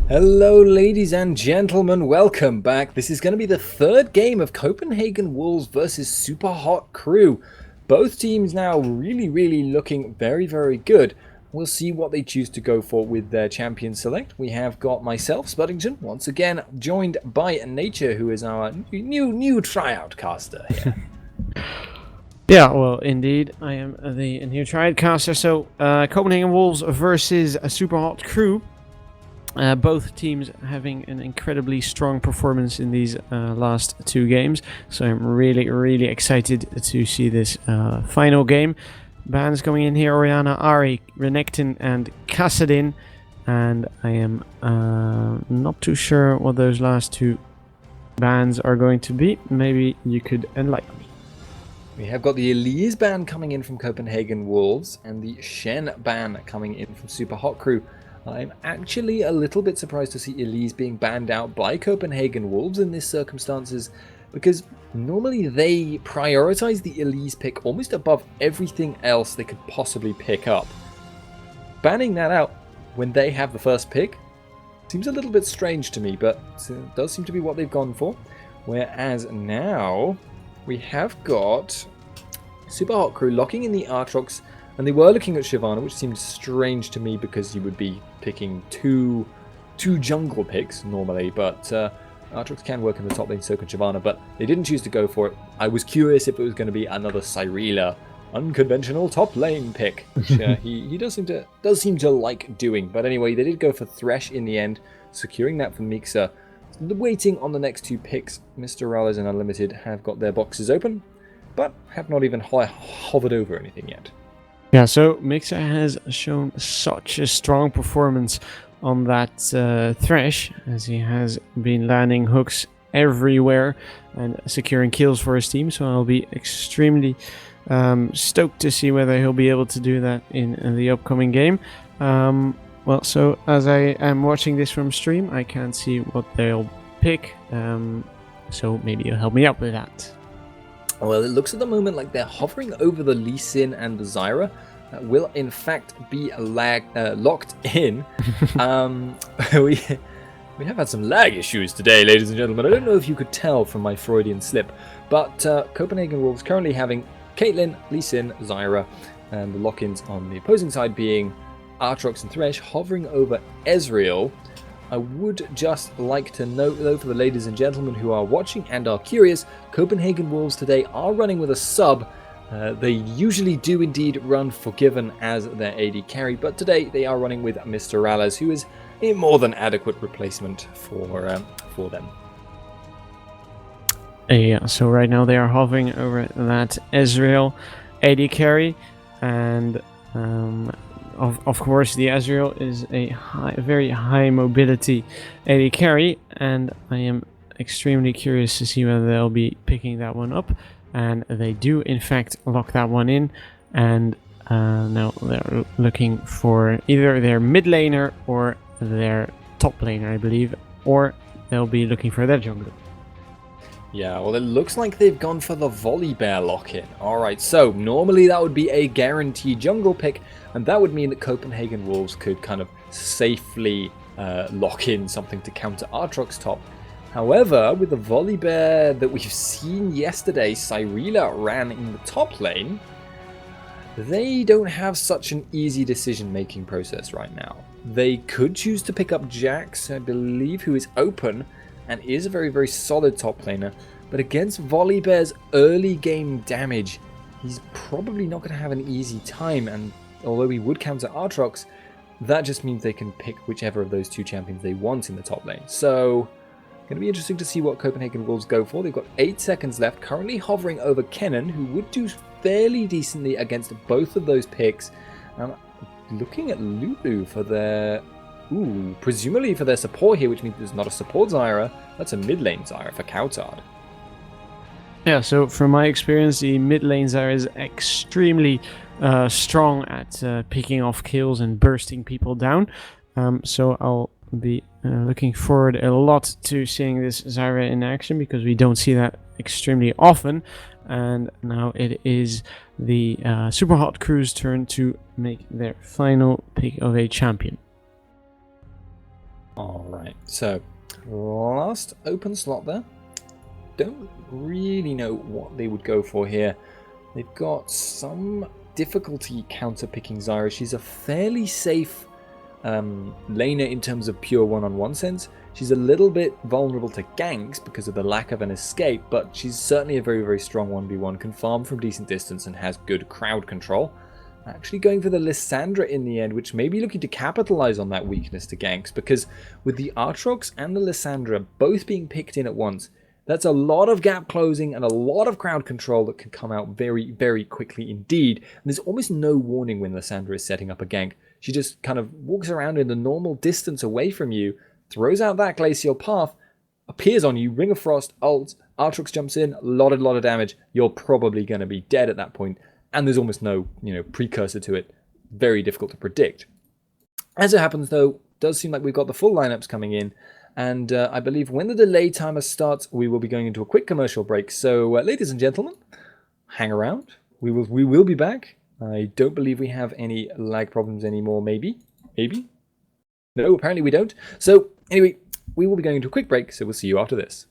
Hello, ladies and gentlemen. Welcome back. This is going to be the third game of Copenhagen Wolves versus Super Hot Crew. Both teams now really looking very good. We'll see what they choose to go for with their champion select. We have got myself, Spuddington, once again joined by Nature, who is our new tryout caster here. Yeah, well, indeed, I am the new triad caster. So, Copenhagen Wolves versus a Super Hot Crew. Both teams having an incredibly strong performance in these last two games. So I'm really excited to see this final game. Bans coming in here: Oriana, Ari, Renekton, and Kassadin. And I am not too sure what those last two bans are going to be. Maybe you could enlighten me. We have got the Elise ban coming in from Copenhagen Wolves and the Shen ban coming in from Super Hot Crew. I'm actually a little bit surprised to see Elise being banned out by Copenhagen Wolves in these circumstances, because normally they prioritize the Elise pick almost above everything else they could possibly pick up. Banning that out when they have the first pick seems a little bit strange to me, but it does seem to be what they've gone for. Whereas now we have got Super Hot Crew locking in the Aatrox, and they were looking at Shyvana, which seemed strange to me because you would be picking two jungle picks normally, but Aatrox can work in the top lane, so can Shyvana, but they didn't choose to go for it. I was curious if it was going to be another Cyrilla unconventional top lane pick, which he does seem to like doing. But anyway, they did go for Thresh in the end, securing that for Mixa. Waiting on the next two picks, Mr. Rallis and Unlimited have got their boxes open, but have not even hovered over anything yet. Yeah, so Mixa has shown such a strong performance on that Thresh, as he has been landing hooks everywhere and securing kills for his team. So I'll be extremely stoked to see whether he'll be able to do that in the upcoming game. Well, so as I am watching this from stream, I can't see what they'll pick, so maybe you'll help me out with that. Well, it looks at the moment like they're hovering over the Lee Sin and the Zyra. That will in fact be locked in. We have had some lag issues today, ladies and gentlemen. I don't know if you could tell from my Freudian slip, but Copenhagen Wolves currently having Caitlyn, Lee Sin, Zyra, and the lock-ins on the opposing side being Aatrox and Thresh hovering over Ezreal. I would just like to note, though, for the ladies and gentlemen who are watching and are curious, Copenhagen Wolves today are running with a sub. They usually do indeed run Forgiven as their AD carry, but today they are running with Mr. Rallis, who is a more than adequate replacement for them. Yeah, so right now they are hovering over that Ezreal AD carry, and of course the Ezreal is a very high mobility AD carry, and I am extremely curious to see whether they'll be picking that one up. And they do in fact lock that one in, and now they're looking for either their mid laner or their top laner, I believe, or they'll be looking for their jungler. Yeah, well, it looks like they've gone for the Volibear lock-in. Alright, so normally that would be a guaranteed jungle pick, and that would mean that Copenhagen Wolves could kind of safely lock in something to counter Aatrox top. However, with the Volibear that we've seen yesterday, Cyrilla ran in the top lane, they don't have such an easy decision-making process right now. They could choose to pick up Jax, I believe, who is open and is a very solid top laner, but against Volibear's early game damage, he's probably not going to have an easy time, and although he would counter Aatrox, that just means they can pick whichever of those two champions they want in the top lane. So going to be interesting to see what Copenhagen Wolves go for. They've got 8 seconds left, currently hovering over Kennen, who would do fairly decently against both of those picks. Looking at Lulu for their... presumably for their support here, which means there's not a support Zyra. That's a mid lane Zyra for Coutard. Yeah, so from my experience, the mid lane Zyra is extremely strong at picking off kills and bursting people down. So I'll be looking forward a lot to seeing this Zyra in action, because we don't see that extremely often. And now it is the Super Hot Crew's turn to make their final pick of a champion. All right, so last open slot there. Don't really know what they would go for here. They've got some difficulty counter-picking Zyra. She's a fairly safe laner in terms of pure one-on-one sense. She's a little bit vulnerable to ganks because of the lack of an escape, but she's certainly a very, very strong 1v1, can farm from decent distance and has good crowd control. Actually going for the Lissandra in the end, which may be looking to capitalize on that weakness to ganks, because with the Aatrox and the Lissandra both being picked in at once, that's a lot of gap closing and a lot of crowd control that can come out very, very quickly indeed. And there's almost no warning when Lissandra is setting up a gank. She just kind of walks around in the normal distance away from you, throws out that glacial path, appears on you, Ring of Frost, ults, Aatrox jumps in, a lot of damage. You're probably going to be dead at that point. And there's almost no, precursor to it. Very difficult to predict. As it happens, though, it does seem like we've got the full lineups coming in. And I believe when the delay timer starts, we will be going into a quick commercial break. So, ladies and gentlemen, hang around. We will be back. I don't believe we have any lag problems anymore, maybe? Maybe? No, apparently we don't. So, anyway, we will be going into a quick break, so we'll see you after this.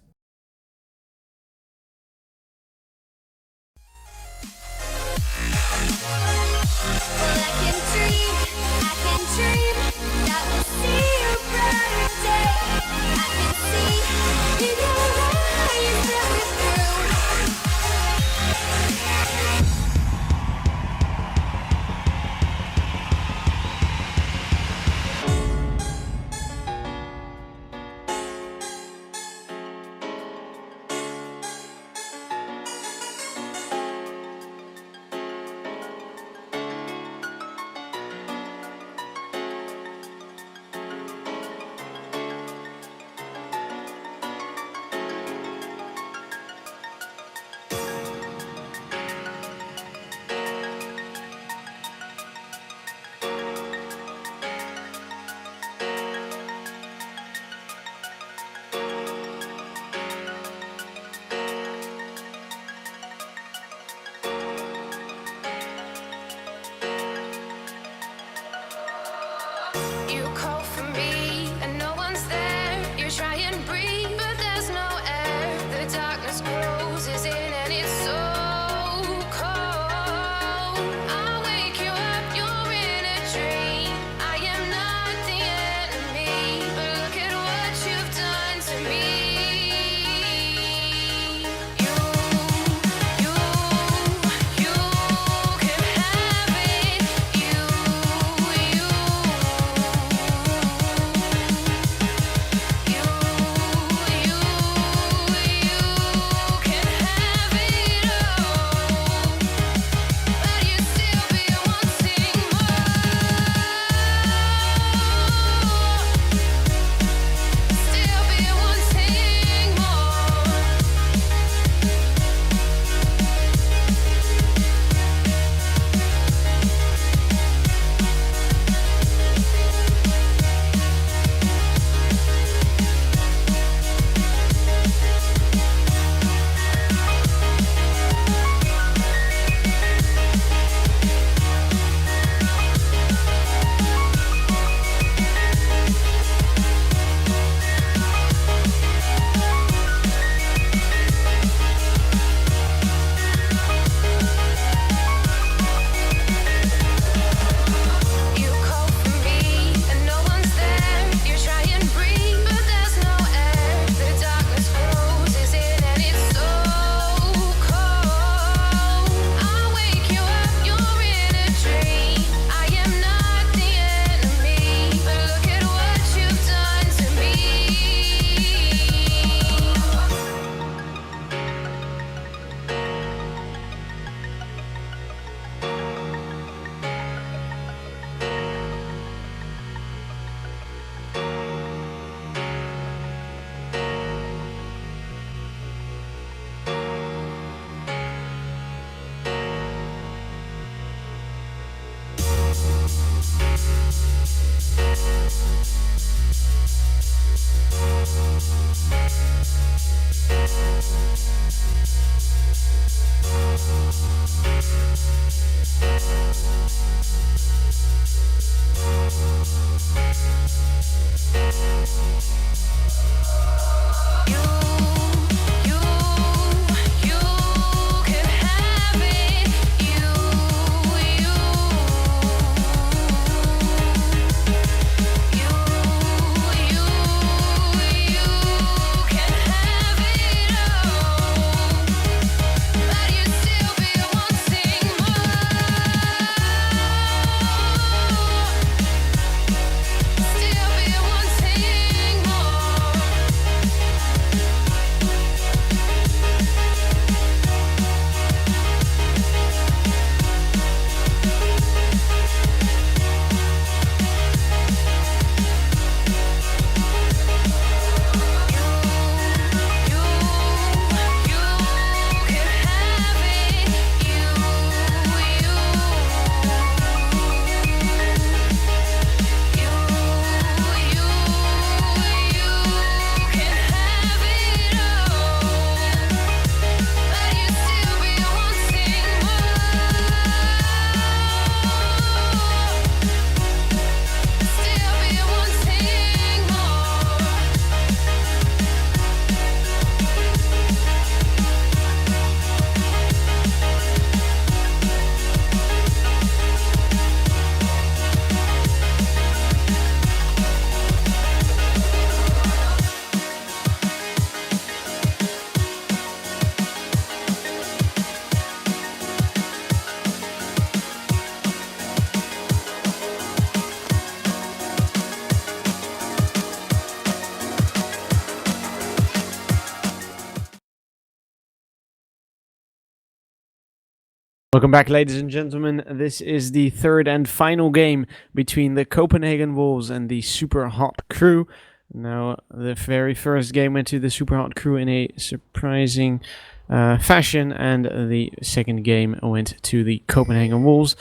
Welcome back, ladies and gentlemen. This is the third and final game between the Copenhagen Wolves and the Super Hot Crew. Now, the very first game went to the Super Hot Crew in a surprising fashion, and the second game went to the Copenhagen Wolves.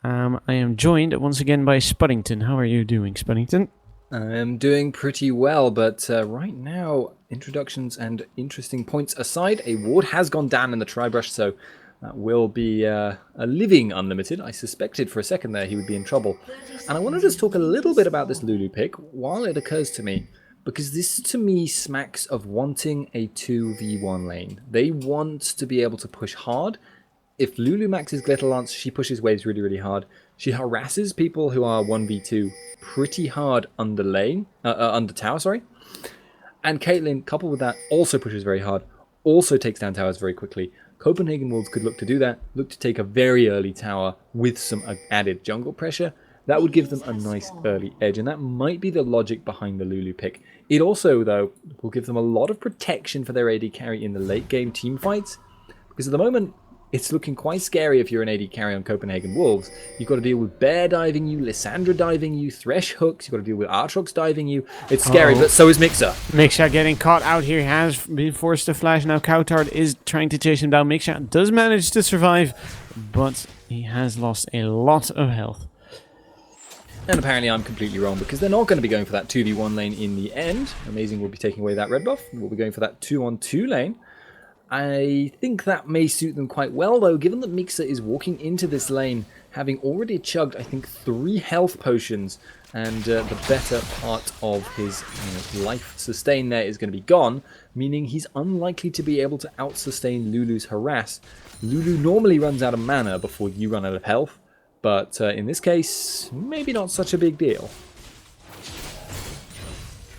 I am joined once again by Spuddington. How are you doing, Spuddington? I'm doing pretty well, but right now, introductions and interesting points aside, a ward has gone down in the Tribrush, so that will be a living unlimited. I suspected for a second there he would be in trouble. And I want to just talk a little bit about this Lulu pick while it occurs to me, because this to me smacks of wanting a 2v1 lane. They want to be able to push hard. If Lulu maxes Glitter Lance, she pushes waves really, really hard. She harasses people who are 1v2 pretty hard under tower, sorry. And Caitlyn, coupled with that, also pushes very hard, also takes down towers very quickly. Copenhagen Wolves could look to do that, look to take a very early tower with some added jungle pressure. That would give them a nice early edge, and that might be the logic behind the Lulu pick. It also, though, will give them a lot of protection for their AD carry in the late game team fights, because at the moment, it's looking quite scary if you're an AD carry on Copenhagen Wolves. You've got to deal with Bear diving you, Lissandra diving you, Thresh hooks, you've got to deal with Aatrox diving you. It's scary, but so is Mixa. Mixa getting caught out here, has been forced to flash. Now Coutard is trying to chase him down. Mixa does manage to survive, but he has lost a lot of health. And apparently I'm completely wrong, because they're not going to be going for that 2v1 lane in the end. Amazing will be taking away that red buff. We'll be going for that 2-on-2 lane. I think that may suit them quite well, though, given that Mixa is walking into this lane having already chugged, I think, 3 health potions, and the better part of his life sustain there is going to be gone, meaning he's unlikely to be able to out-sustain Lulu's harass. Lulu normally runs out of mana before you run out of health, but in this case, maybe not such a big deal.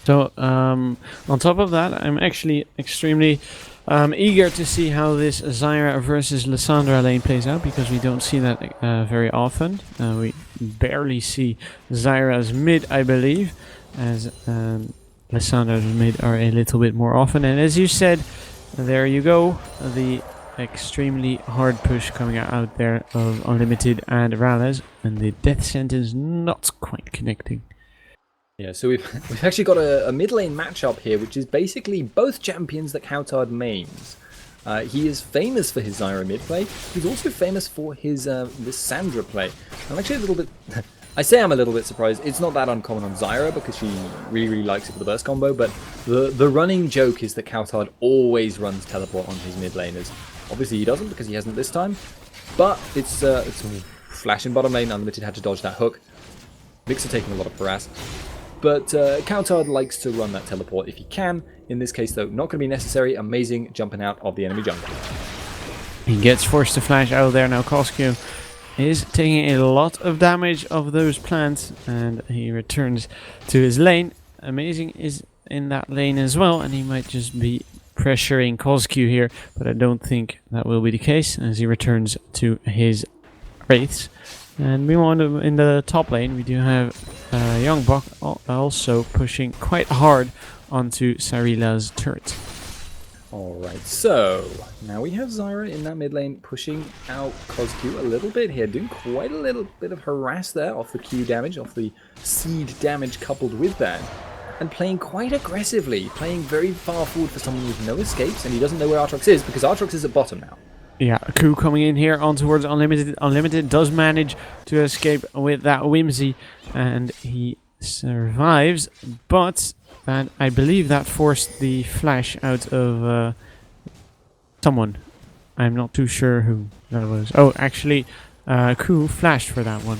So, on top of that, I'm actually extremely eager to see how this Zyra versus Lissandra lane plays out, because we don't see that very often. We barely see Zyra's mid, I believe, as Lissandra's mid are a little bit more often. And as you said, there you go, the extremely hard push coming out there of Unlimited and Ralez, and the death sentence not quite connecting. Yeah, so we've actually got a mid lane matchup here, which is basically both champions that Coutard mains. He is famous for his Zyra mid play. He's also famous for his Lissandra play. I'm actually a little bit... I say I'm a little bit surprised. It's not that uncommon on Zyra, because she really, really likes it for the burst combo, but the running joke is that Coutard always runs teleport on his mid laners. Obviously he doesn't, because he hasn't this time, but it's flash in bottom lane. Unlimited had to dodge that hook. Mixa taking a lot of harass. But Coutard likes to run that teleport if he can. In this case, though, not going to be necessary. Amazing jumping out of the enemy jungle. He gets forced to flash out there now. Koskio is taking a lot of damage of those plants, and he returns to his lane. Amazing is in that lane as well, and he might just be pressuring Koskio here, but I don't think that will be the case as he returns to his wraiths. And we want to, in the top lane, we do have Young Buck also pushing quite hard onto Sarila's turret. Alright, so now we have Zyra in that mid lane pushing out Koskio a little bit here, doing quite a little bit of harass there off the Q damage, off the seed damage coupled with that, and playing quite aggressively, playing very far forward for someone with no escapes, and he doesn't know where Aatrox is, because Aatrox is at bottom now. Yeah, Ku coming in here on towards Unlimited. Unlimited does manage to escape with that Whimsy, and he survives, but that, I believe that forced the flash out of someone. I'm not too sure who that was. Oh, actually, Ku flashed for that one.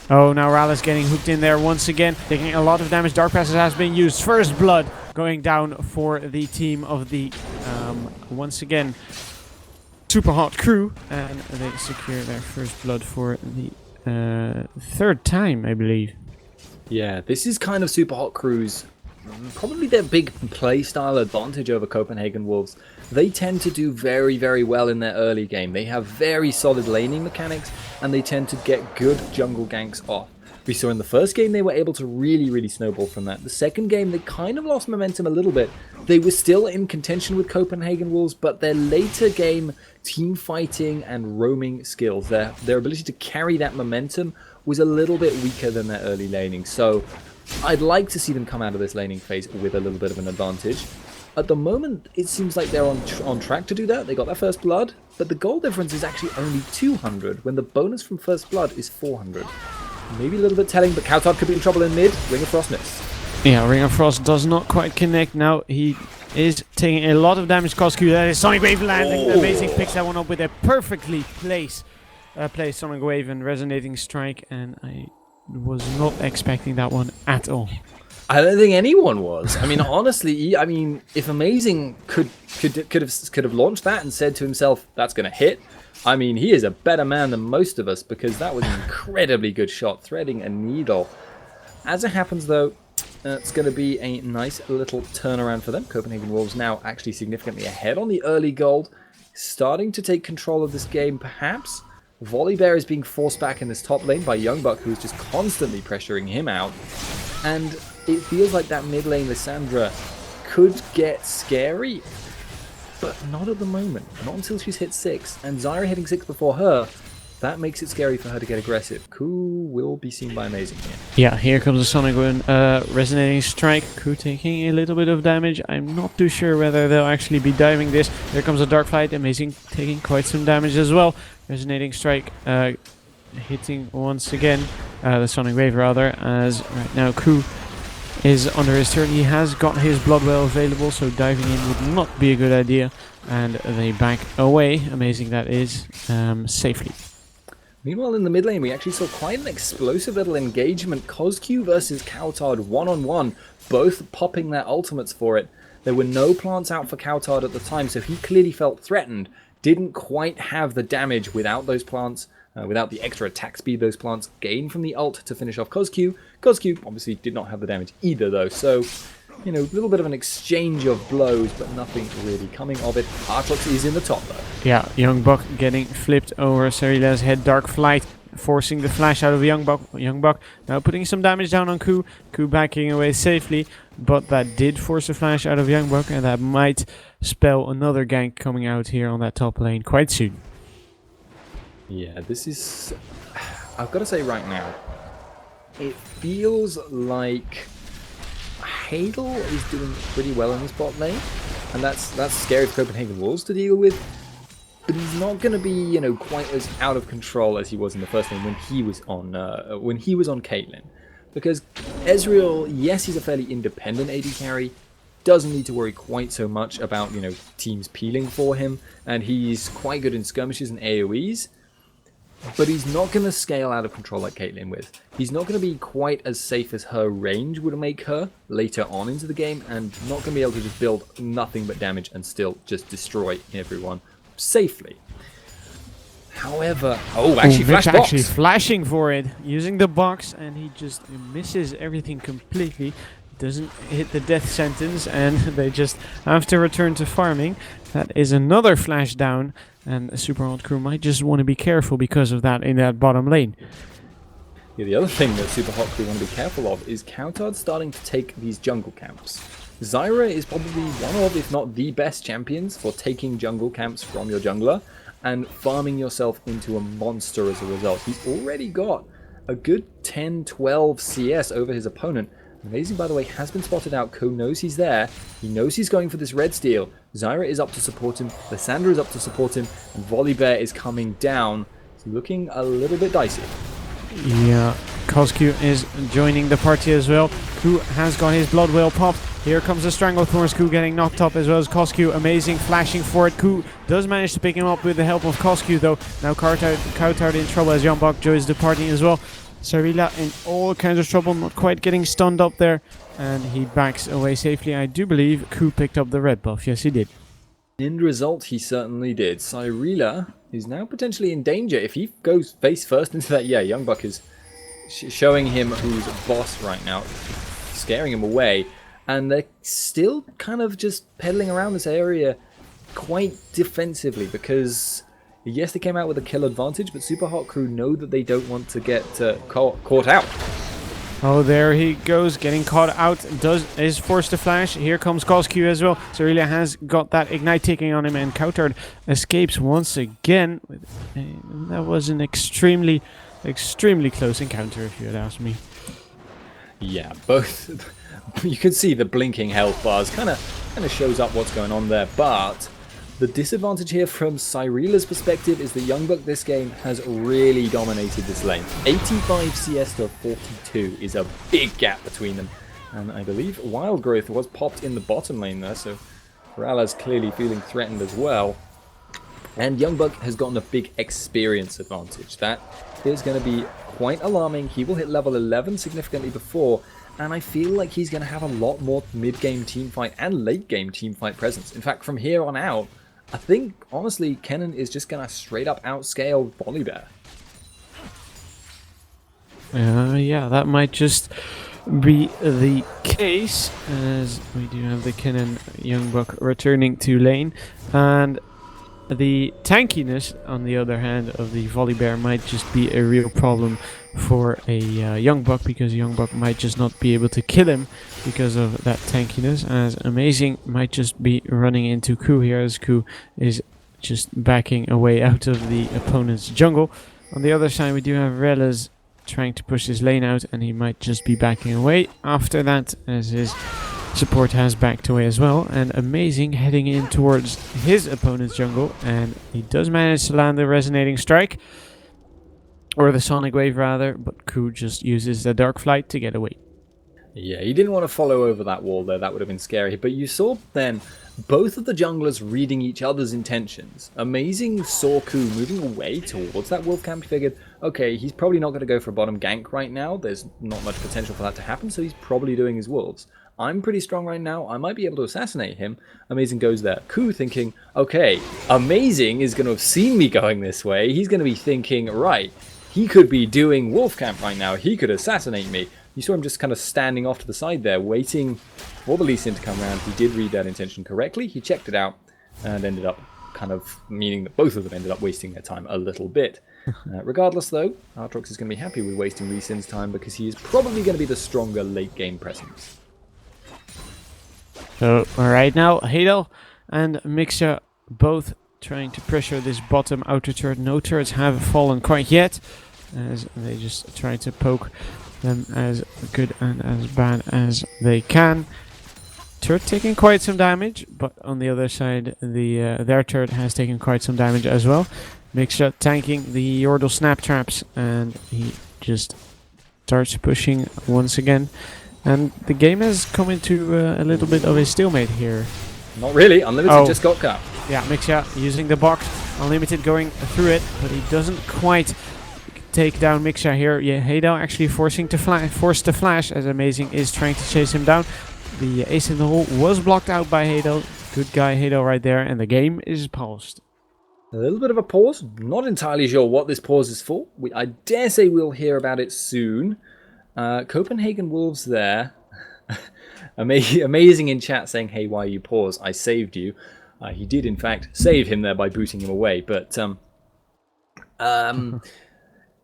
Oh, now Rallis getting hooked in there once again, taking a lot of damage. Dark Passage has been used. First blood going down for the team of the, once again, Super Hot Crew, and they secure their first blood for the third time, I believe. Yeah, this is kind of Super Hot Crew's probably their big play style advantage over Copenhagen Wolves. They tend to do very, very well in their early game. They have very solid laning mechanics, and they tend to get good jungle ganks off. We saw in the first game they were able to really snowball from that. The second game, they kind of lost momentum a little bit. They were still in contention with Copenhagen Wolves, but their later game team fighting and roaming skills, their ability to carry that momentum was a little bit weaker than their early laning. So I'd like to see them come out of this laning phase with a little bit of an advantage. At the moment, it seems like they're on track to do that. They got their first blood, but the goal difference is actually only 200 when the bonus from first blood is 400. Maybe a little bit telling, but Coutard could be in trouble in mid. Ring of Frost miss. Yeah, Ring of Frost does not quite connect now. He is taking a lot of damage. Coscu, that is Sonic Wave landing. Amazing, picks that one up with a perfectly placed Sonic Wave and Resonating Strike, and I was not expecting that one at all. I don't think anyone was. I mean, honestly, if Amazing could have launched that and said to himself, "That's going to hit," I mean, he is a better man than most of us, because that was an incredibly good shot, threading a needle. As it happens, though, it's going to be a nice little turnaround for them. Copenhagen Wolves now actually significantly ahead on the early gold, starting to take control of this game, perhaps. Volibear is being forced back in this top lane by Youngbuck, who's just constantly pressuring him out. And it feels like that mid lane Lissandra could get scary, but not at the moment. Not until she's hit 6. And Zyra hitting 6 before her, that makes it scary for her to get aggressive. Ku will be seen by Amazing here. Yeah, here comes the Sonic Wind, Resonating Strike. Ku taking a little bit of damage. I'm not too sure whether they'll actually be diving this. There comes a Dark Flight. Amazing taking quite some damage as well. Resonating Strike hitting once again. The Sonic Wave rather, as right now Ku is under his turn. He has got his Bloodwell available, so diving in would not be a good idea. And they back away. Amazing that is, safely. Meanwhile, in the mid lane, we actually saw quite an explosive little engagement. Coscu versus Coutard one-on-one, both popping their ultimates for it. There were no plants out for Coutard at the time, so he clearly felt threatened. Didn't quite have the damage without those plants, without the extra attack speed those plants gain from the ult to finish off Coscu. Coscu obviously did not have the damage either, though, so, you know, a little bit of an exchange of blows, but nothing really coming of it. Artlux is in the top, though. Yeah, Youngbuck getting flipped over. Sarila's head, Dark Flight, forcing the flash out of Youngbuck now putting some damage down on Ku. Ku backing away safely, but that did force a flash out of Youngbuck, and that might spell another gank coming out here on that top lane quite soon. Yeah, this is... I've got to say right now, it feels like Hadel is doing pretty well in this bot lane, and that's scary for Copenhagen Wolves to deal with. But he's not going to be, you know, quite as out of control as he was in the first lane when he was on Caitlyn. Because Ezreal, yes, he's a fairly independent AD carry, doesn't need to worry quite so much about, you know, teams peeling for him, and he's quite good in skirmishes and AoEs. But he's not going to scale out of control like Caitlyn with. He's not going to be quite as safe as her range would make her later on into the game, and not going to be able to just build nothing but damage and still just destroy everyone safely. However, Flash box. Actually flashing for it, using the box, and he just misses everything completely. Doesn't hit the death sentence, and they just have to return to farming. That is another flash down, and a Super Hot crew might just want to be careful because of that in that bottom lane. Yeah, the other thing that Super Hot crew want to be careful of is Coutard starting to take these jungle camps. Zyra is probably one of, if not the best champions for taking jungle camps from your jungler and farming yourself into a monster as a result. He's already got a good 10-12 CS over his opponent. Amazing, by the way, has been spotted out. Ko knows he's there. He knows he's going for this red steal. Zyra is up to support him. Lissandra is up to support him. And Volibear is coming down. It's looking a little bit dicey. Yeah, Coscu is joining the party as well. Ku has got his blood whale popped. Here comes the Stranglethorns. Ku getting knocked up as well as Coscu. Amazing, flashing for it. Ku does manage to pick him up with the help of Coscu, though. Now Coutard in trouble as Youngbuck joins the party as well. Sarila in all kinds of trouble, not quite getting stunned up there, and he backs away safely. I do believe Ku picked up the red buff. Yes, he did. In result, he certainly did. Cyrilla is now potentially in danger. If he goes face first into that, yeah, Youngbuck is showing him who's boss right now, scaring him away, and they're still kind of just pedaling around this area quite defensively because... Yes, they came out with a kill advantage, but Super Hot crew know that they don't want to get caught out. Oh, there he goes, getting caught out. Is forced to flash. Here comes Cosq as well. Zorelia has got that ignite ticking on him, and countered escapes once again. That was an extremely close encounter, if you had asked me. Yeah, both. You can see the blinking health bars kind of shows up what's going on there, but the disadvantage here from Cyrela's perspective is that Youngbuck this game has really dominated this lane. 85 CS to 42 is a big gap between them, and I believe Wild Growth was popped in the bottom lane there, so Rala's clearly feeling threatened as well. And Youngbuck has gotten a big experience advantage. That is going to be quite alarming. He will hit level 11 significantly before, and I feel like he's going to have a lot more mid-game teamfight and late-game teamfight presence. In fact, from here on out, I think, honestly, Kennen is just going to straight up outscale Volibear. Yeah, that might just be the case, as we do have the Kennen Youngbuck returning to lane, and the tankiness, on the other hand, of the Volibear might just be a real problem for a Youngbuck, because Youngbuck might just not be able to kill him because of that tankiness, as Amazing might just be running into Ku here, as Ku is just backing away out of the opponent's jungle. On the other side, we do have Relas trying to push his lane out, and he might just be backing away after that, as his support has backed away as well, and Amazing heading in towards his opponent's jungle, and he does manage to land the resonating strike, or the sonic wave rather, but Ku just uses the dark flight to get away. Yeah, he didn't want to follow over that wall there, that would have been scary, but you saw then both of the junglers reading each other's intentions. Amazing saw Ku moving away towards that wolf camp. He figured, okay, he's probably not going to go for a bottom gank right now, there's not much potential for that to happen, so he's probably doing his wolves. I'm pretty strong right now, I might be able to assassinate him. Amazing goes there. Ku thinking, okay, Amazing is going to have seen me going this way, he's going to be thinking, right, he could be doing wolf camp right now, he could assassinate me. You saw him just kind of standing off to the side there, waiting for the Lee Sin to come around. He did read that intention correctly, he checked it out, and ended up kind of meaning that both of them ended up wasting their time a little bit. Regardless though, Aatrox is going to be happy with wasting Lee Sin's time, because he is probably going to be the stronger late game presence. So right now, Hadel and Mixa both trying to pressure this bottom outer turret. No turrets have fallen quite yet, as they just try to poke them as good and as bad as they can. Turret taking quite some damage, but on the other side, their turret has taken quite some damage as well. Mixa tanking the Yordle snap traps, and he just starts pushing once again. And the game has come into a little bit of a stalemate here. Not really, Unlimited just got cut. Yeah, Mixa using the box, Unlimited going through it, but he doesn't quite take down Mixa here. Yeah, Hadel actually forced to flash, as Amazing is trying to chase him down. The ace in the hole was blocked out by Hadel. Good guy Hadel right there, and the game is paused. A little bit of a pause. Not entirely sure what this pause is for. I dare say we'll hear about it soon. Copenhagen Wolves there. Amazing in chat saying, hey, why you pause? I saved you. He did, in fact, save him there by booting him away. But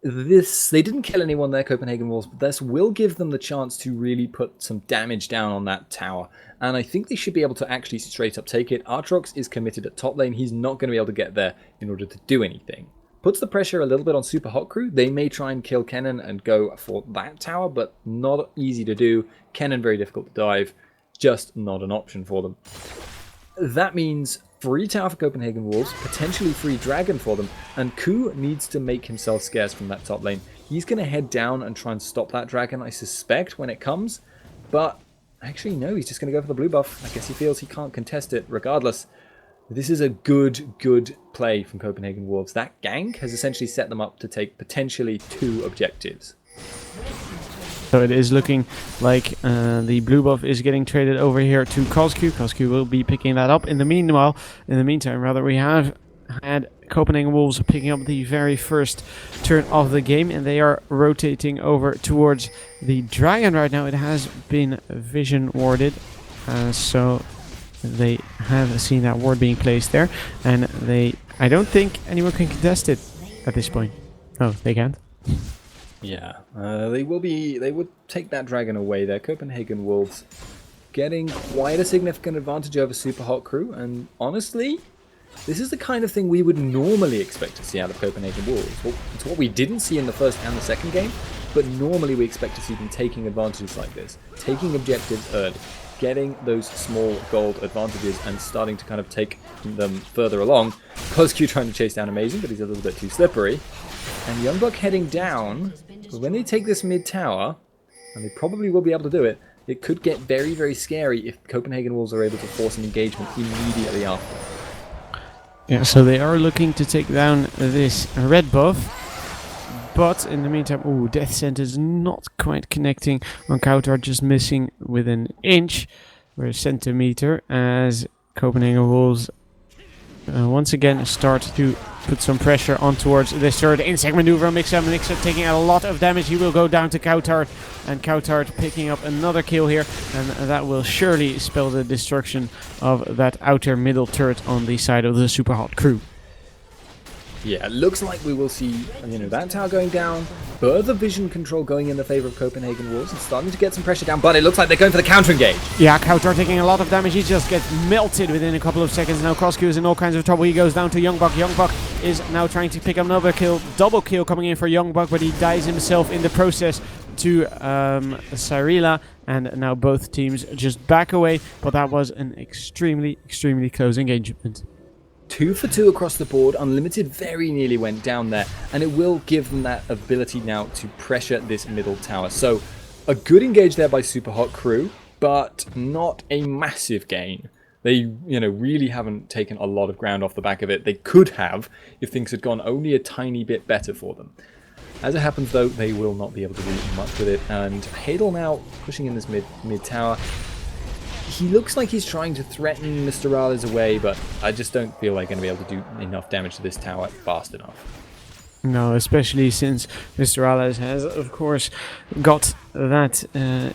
they didn't kill anyone there, Copenhagen Wolves, but this will give them the chance to really put some damage down on that tower. And I think they should be able to actually straight up take it. Aatrox is committed at top lane. He's not going to be able to get there in order to do anything. Puts the pressure a little bit on Super Hot Crew. They may try and kill Kennen and go for that tower, but not easy to do. Kennen very difficult to dive. Just not an option for them. That means free tower for Copenhagen Wolves, potentially free dragon for them, and Ku needs to make himself scarce from that top lane. He's going to head down and try and stop that dragon, I suspect, when it comes, but actually no, he's just going to go for the blue buff. I guess he feels he can't contest it regardless. This is a good play from Copenhagen Wolves. That gank has essentially set them up to take potentially 2 objectives. So it is looking like the blue buff is getting traded over here to Cosq. Cosq will be picking that up. In the meantime, we have had Copenhagen Wolves picking up the very first turn of the game, and they are rotating over towards the dragon right now. It has been vision warded, so they have seen that ward being placed there, and I don't think anyone can contest it at this point. Oh, they can't? Yeah, they would take that dragon away there. Copenhagen Wolves getting quite a significant advantage over Super Hot Crew, and honestly, this is the kind of thing we would normally expect to see out of Copenhagen Wolves. Well, it's what we didn't see in the first and the second game, but normally we expect to see them taking advantages like this, taking objectives early, getting those small gold advantages and starting to kind of take them further along. Cosq trying to chase down Amazing, but he's a little bit too slippery. And Youngbuck heading down, but when they take this mid tower, and they probably will be able to do it, it could get very, very scary if Copenhagen Wolves are able to force an engagement immediately after. Yeah, so they are looking to take down this red buff. But in the meantime, ooh, Death Sentence not quite connecting on Kautar, just missing with an inch or a centimeter, as Copenhagen Wolves once again start to put some pressure on towards this third insect maneuver. Mixa taking a lot of damage. He will go down to Kautar, and Kautar picking up another kill here, and that will surely spell the destruction of that outer middle turret on the side of the Super Hot Crew. Yeah, it looks like we will see, that tower going down, further vision control going in the favor of Copenhagen Wolves, and starting to get some pressure down, but it looks like they're going for the counter engage. Yeah, Kautar taking a lot of damage. He just gets melted within a couple of seconds. Now Cosq is in all kinds of trouble. He goes down to Youngbuck. Youngbuck is now trying to pick up another kill. Double kill coming in for Youngbuck, but he dies himself in the process to Cyrilla, and now both teams just back away, but that was an extremely, extremely close engagement. 2 for 2 across the board. Unlimited very nearly went down there, and it will give them that ability now to pressure this middle tower. So a good engage there by Super Hot Crew, but not a massive gain. They, really haven't taken a lot of ground off the back of it. They could have if things had gone only a tiny bit better for them. As it happens, though, they will not be able to do much with it, and Hadel now pushing in this mid tower. He looks like he's trying to threaten Mr. Rales away, but I just don't feel like going to be able to do enough damage to this tower fast enough. No, especially since Mr. Rales has, of course, got that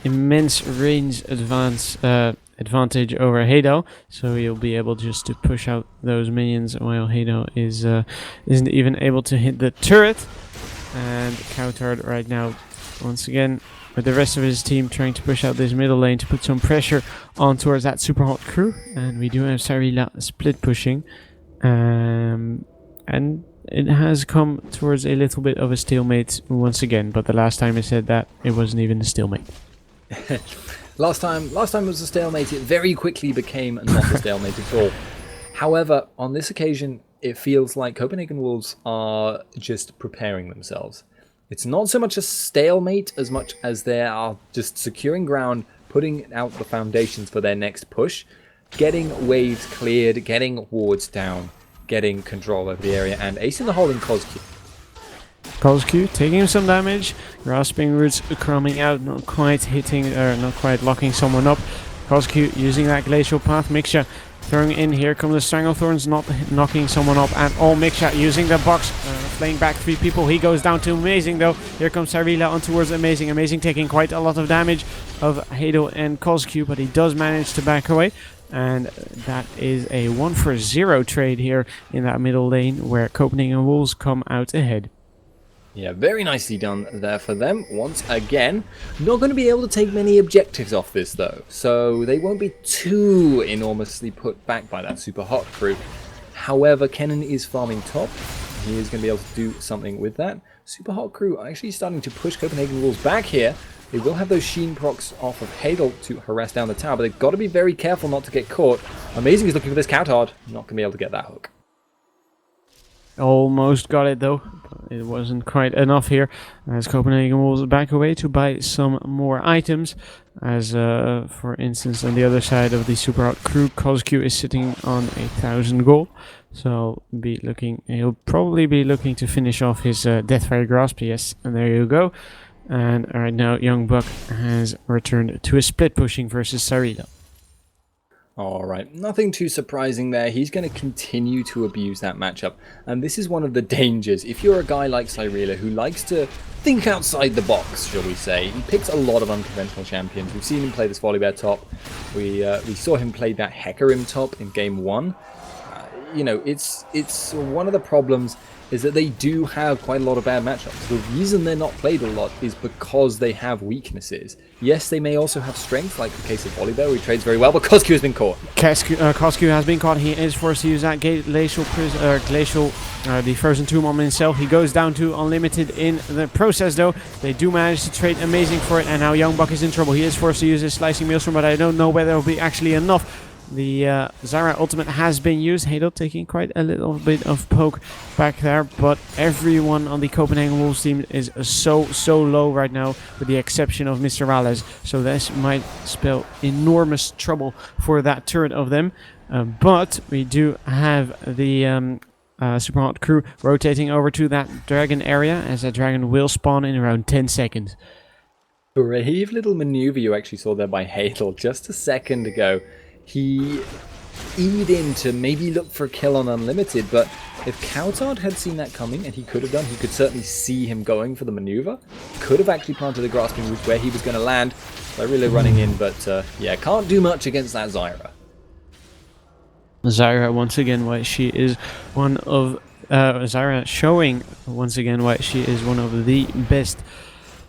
immense range advantage over Hadel, so he'll be able just to push out those minions while Hadel isn't even able to hit the turret. And Kautar right now, once again, with the rest of his team trying to push out this middle lane to put some pressure on towards that Super Hot Crew. And we do have Cyrilla split pushing. And it has come towards a little bit of a stalemate once again. But the last time I said that, it wasn't even a stalemate. Last time it was a stalemate. It very quickly became not a stalemate at all. However, on this occasion, it feels like Copenhagen Wolves are just preparing themselves. It's not so much a stalemate as much as they are just securing ground, putting out the foundations for their next push, getting waves cleared, getting wards down, getting control over the area, and acing the hole in Cosq. Cosq taking some damage, grasping roots coming out, not quite hitting, not quite locking someone up. Cosq using that glacial path. Mixa throwing in, here come the Stranglethorns, not knocking someone up at all. Mixa using the box, playing back 3 people. He goes down to Amazing though. Here comes Cyrilla on towards Amazing. Amazing taking quite a lot of damage of Hadel and Cosq, but he does manage to back away. And that is a 1-for-0 trade here in that middle lane, where Copenhagen Wolves come out ahead. Yeah, very nicely done there for them. Once again, not going to be able to take many objectives off this though, so they won't be too enormously put back by that Super Hot Crew. However, Kennen is farming top. He is going to be able to do something with that. Super Hot Crew are actually starting to push Copenhagen Wolves back here. They will have those Sheen procs off of Hadel to harass down the tower, but they've got to be very careful not to get caught. Amazing is looking for this Kautar. Not going to be able to get that hook. Almost got it though. It wasn't quite enough here, as Copenhagen Wolves back away to buy some more items. As for instance, on the other side of the Super Hot Crew, Cosq is sitting on 1,000 gold. So he'll probably be looking to finish off his Deathfire Grasp. Yes, and there you go. And right now, Youngbuck has returned to a split pushing versus Cyrilla. Alright, nothing too surprising there. He's going to continue to abuse that matchup. And this is one of the dangers. If you're a guy like Cyrilla who likes to think outside the box, shall we say, he picks a lot of unconventional champions. We've seen him play this Volibear top. We saw him play that Hecarim top in game 1. It's one of the problems is that they do have quite a lot of bad matchups. The reason they're not played a lot is because they have weaknesses. Yes, they may also have strength, like the case of Volibear, who he trades very well, but Koskyu has been caught. Koskyu has been caught. He is forced to use that the Frozen Tomb on himself. He goes down to unlimited in the process, though. They do manage to trade amazing for it, and now Young Buck is in trouble. He is forced to use his Slicing Maelstrom, but I don't know whether it will be actually enough. The Zyra ultimate has been used. Hadel taking quite a little bit of poke back there, but everyone on the Copenhagen Wolves team is so low right now, with the exception of Mr. Rales. So this might spell enormous trouble for that turret of them. But we do have the Super Hot crew rotating over to that dragon area, as that dragon will spawn in around 10 seconds. Brave little maneuver you actually saw there by Hadel just a second ago. He E'd in to maybe look for a kill on Unlimited, but if Coutard had seen that coming, and he could have done, he could certainly see him going for the maneuver. Could have actually planted a Grasping Root where he was going to land. They're really running in, but yeah, can't do much against that Zyra. Zyra once again why she is one of Zyra showing once again why she is one of the best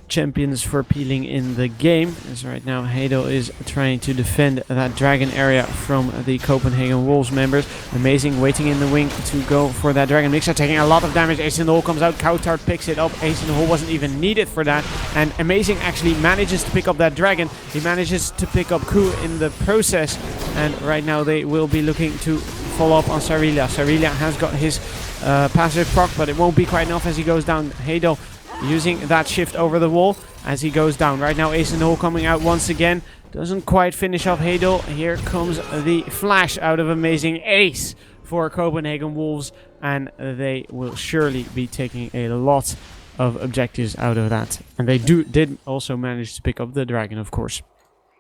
champions for peeling in the game, as right now Hadel is trying to defend that dragon area from the Copenhagen Wolves members. Amazing waiting in the wing to go for that dragon. Mixer taking a lot of damage. Ace in the hole comes out. Coutard picks it up. Ace in the hole wasn't even needed for that, and Amazing actually manages to pick up that dragon. He manages to pick up Ku in the process, and right now they will be looking to follow up on Sarelia. Sarelia has got his passive proc, but it won't be quite enough as he goes down. Hadel using that shift over the wall as he goes down. Right now Ace in the hole coming out once again. Doesn't quite finish off Hadel. Here comes the flash out of Amazing. Ace for Copenhagen Wolves, and they will surely be taking a lot of objectives out of that. And they did also manage to pick up the dragon, of course.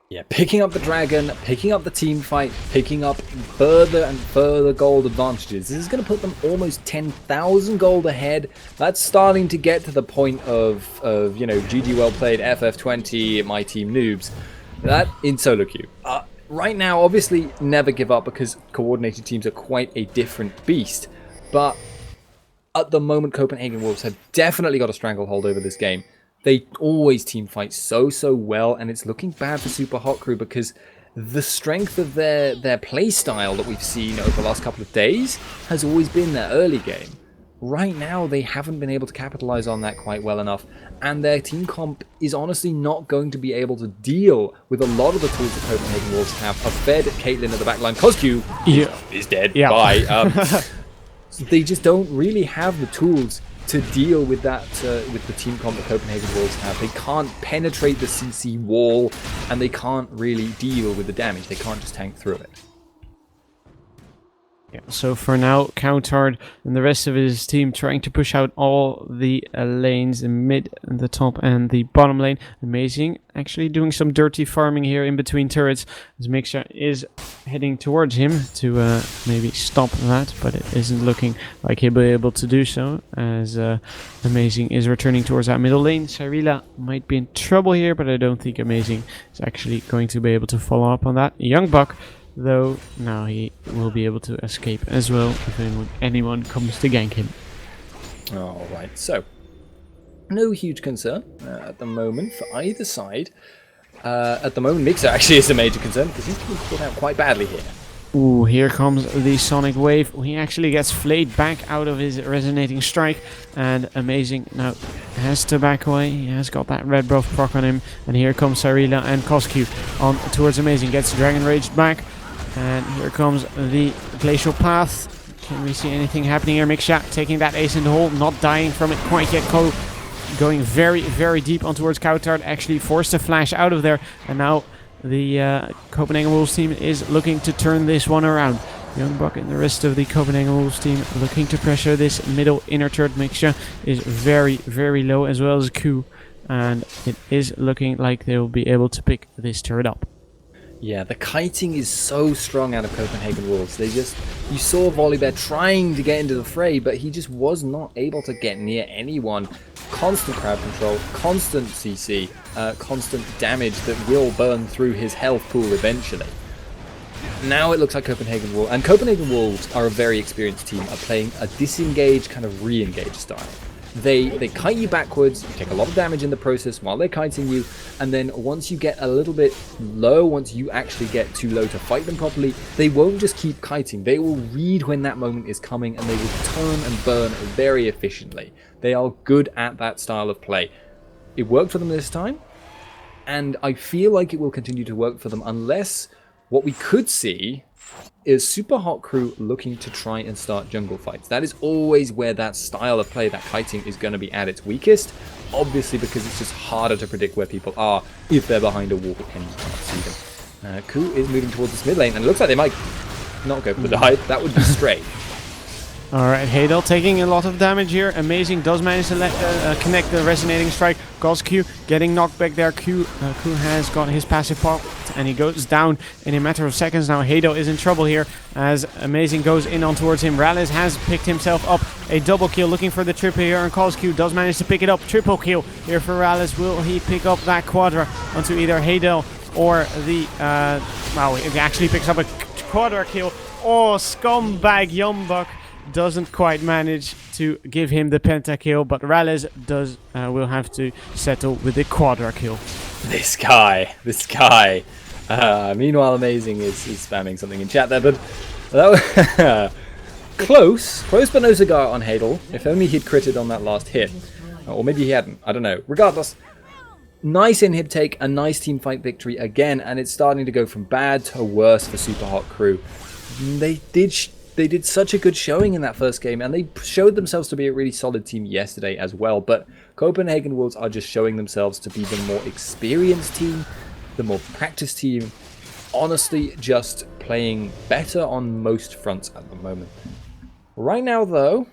Yeah, picking up the dragon, picking up the team fight, picking up further and further gold advantages. This is going to put them almost 10,000 gold ahead. That's starting to get to the point of you know, GG well played, FF20, my team noobs. That in solo queue. Right now, obviously, never give up because coordinated teams are quite a different beast. But at the moment, Copenhagen Wolves have definitely got a stranglehold over this game. They always team fight so well, and it's looking bad for Super Hot Crew because the strength of their play style that we've seen over the last couple of days has always been their early game. Right now, they haven't been able to capitalize on that quite well enough, and their team comp is honestly not going to be able to deal with a lot of the tools that Copenhagen Wolves have. A fed Caitlyn at the backline. Koskyu is dead. Yeah. Bye. They just don't really have the tools to deal with that, with the team comp that Copenhagen Wolves have. They can't penetrate the CC wall, and they can't really deal with the damage. They can't just tank through it. Yeah, so for now, Coutard and the rest of his team trying to push out all the lanes, the mid, the top, and the bottom lane. Amazing. Actually doing some dirty farming here in between turrets. As Mixer is heading towards him to maybe stop that, but it isn't looking like he'll be able to do so, as Amazing is returning towards that middle lane. Sarelia might be in trouble here, but I don't think Amazing is actually going to be able to follow up on that. Young Buck, though, now he will be able to escape as well if anyone comes to gank him. Alright, so no huge concern at the moment for either side. At the moment, Mixer actually is a major concern because he's been caught out quite badly here. Ooh, here comes the Sonic Wave. He actually gets flayed back out of his resonating strike, and Amazing now has to back away. He has got that red buff proc on him, and here comes Sarelia and Koskyu on towards Amazing. Gets Dragon Raged back. And here comes the Glacial Path. Can we see anything happening here? Mixia taking that ace in the hole, not dying from it quite yet. Going very deep on towards Coutard, actually forced to flash out of there. And now the Copenhagen Wolves team is looking to turn this one around. Young Buck and the rest of the Copenhagen Wolves team looking to pressure this middle inner turret. Mixia is very low, as well as Ku. And it is looking like they will be able to pick this turret up. Yeah, the kiting is so strong out of Copenhagen Wolves. You saw Volibear trying to get into the fray, but he just was not able to get near anyone. Constant crowd control, constant CC, constant damage that will burn through his health pool eventually. now it looks like Copenhagen Wolves, and Copenhagen Wolves are a very experienced team, are playing a disengage, kind of re-engage style. They kite you backwards, you take a lot of damage in the process while they're kiting you, and then once you get a little bit low, once you actually get too low to fight them properly, they won't just keep kiting. They will read when that moment is coming, and they will turn and burn very efficiently. They are good at that style of play. It worked for them this time, and I feel like it will continue to work for them unless what we could see is Supa Hot Crew looking to try and start jungle fights. That is always where that style of play, that kiting, is going to be at its weakest. Obviously, because it's just harder to predict where people are if they're behind a wall and you can't see them. Ku is moving towards this mid lane, and it looks like they might not go for the dive. That would be strange. Alright, Hadel taking a lot of damage here. Amazing, does manage to connect the resonating strike. Goes Q, getting knocked back there. Ku has got his passive pop, and he goes down in a matter of seconds now. Hadel is in trouble here as Amazing goes in on towards him. Rallis has picked himself up a double kill, looking for the triple here, and Calls Q does manage to pick it up. Triple kill here for Rallis. Will he pick up that quadra onto either Hadel or the... well, he actually picks up a quadra kill. Oh, scumbag Yombuk doesn't quite manage to give him the pentakill, but Rallis will have to settle with the quadra kill. This guy. Meanwhile, Amazing is spamming something in chat there, but that was close but no cigar on Hadel. If only he'd critted on that last hit, or maybe he hadn't. I don't know. Regardless, nice inhib take, a nice team fight victory again, and it's starting to go from bad to worse for Supa Hot Crew. They did such a good showing in that first game, and they showed themselves to be a really solid team yesterday as well. But Copenhagen Wolves are just showing themselves to be the more experienced team, the more practiced team. Honestly, just playing better on most fronts at the moment. Right now, though,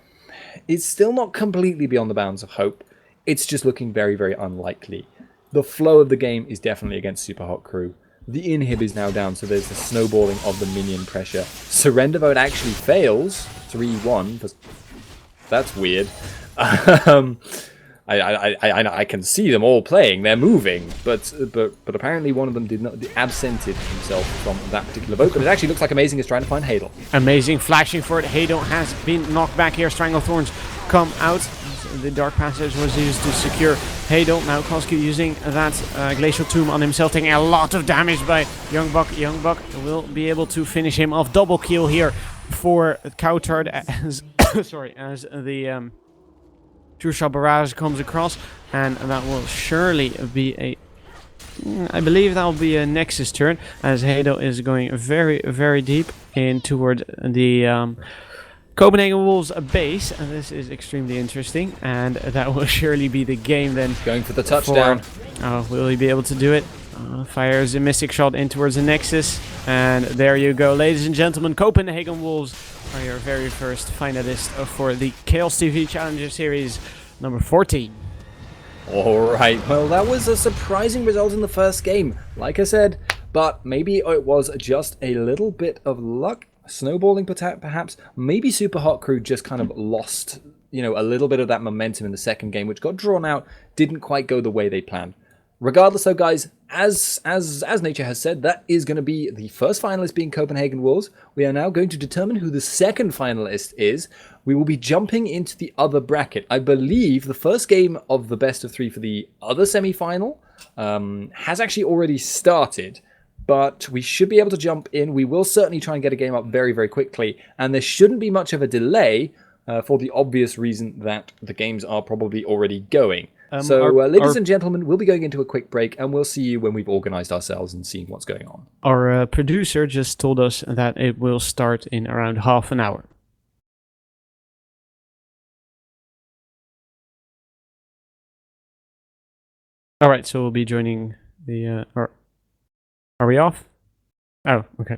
it's still not completely beyond the bounds of hope. It's just looking very, very unlikely. The flow of the game is definitely against Supa Hot Crew. The inhib is now down, so there's the snowballing of the minion pressure. Surrender vote actually fails, 3-1. That's weird. I can see them all playing, they're moving, but apparently one of them did not absented himself from that particular vote. But it actually looks like Amazing is trying to find Hadel. Amazing flashing for it. Hadel has been knocked back here. Stranglethorns come out. The Dark Passage was used to secure Hadel. Now Koski using that Glacial Tomb on himself, taking a lot of damage by Youngbuck. Youngbuck will be able to finish him off. Double kill here for Coutard as as the True Shot Barrage comes across, and that will surely be a... I believe that will be a Nexus turn, as Hadel is going very, very deep in toward the Copenhagen Wolves base, and this is extremely interesting, and that will surely be the game then. Going for the touchdown. Will he be able to do it? Fires a Mystic Shot in towards the Nexus, and there you go, ladies and gentlemen. Copenhagen Wolves are your very first finalist for the Chaos TV Challenger Series number 14. Alright, well that was a surprising result in the first game, like I said, but maybe it was just a little bit of luck. Snowballing perhaps. Maybe Supa Hot Crew just kind of lost, a little bit of that momentum in the second game, which got drawn out, didn't quite go the way they planned. Regardless though, guys, as Nature has said, that is going to be the first finalist being Copenhagen Wolves. We are now going to determine who the second finalist is. We will be jumping into the other bracket. I believe the first game of the best of three for the other semi-final has actually already started. But we should be able to jump in. We will certainly try and get a game up very, very quickly. And there shouldn't be much of a delay for the obvious reason that the games are probably already going. Ladies and gentlemen, we'll be going into a quick break, and we'll see you when we've organized ourselves and seen what's going on. Our producer just told us that it will start in around half an hour. All right, so we'll be joining the... Are we off? Oh, okay.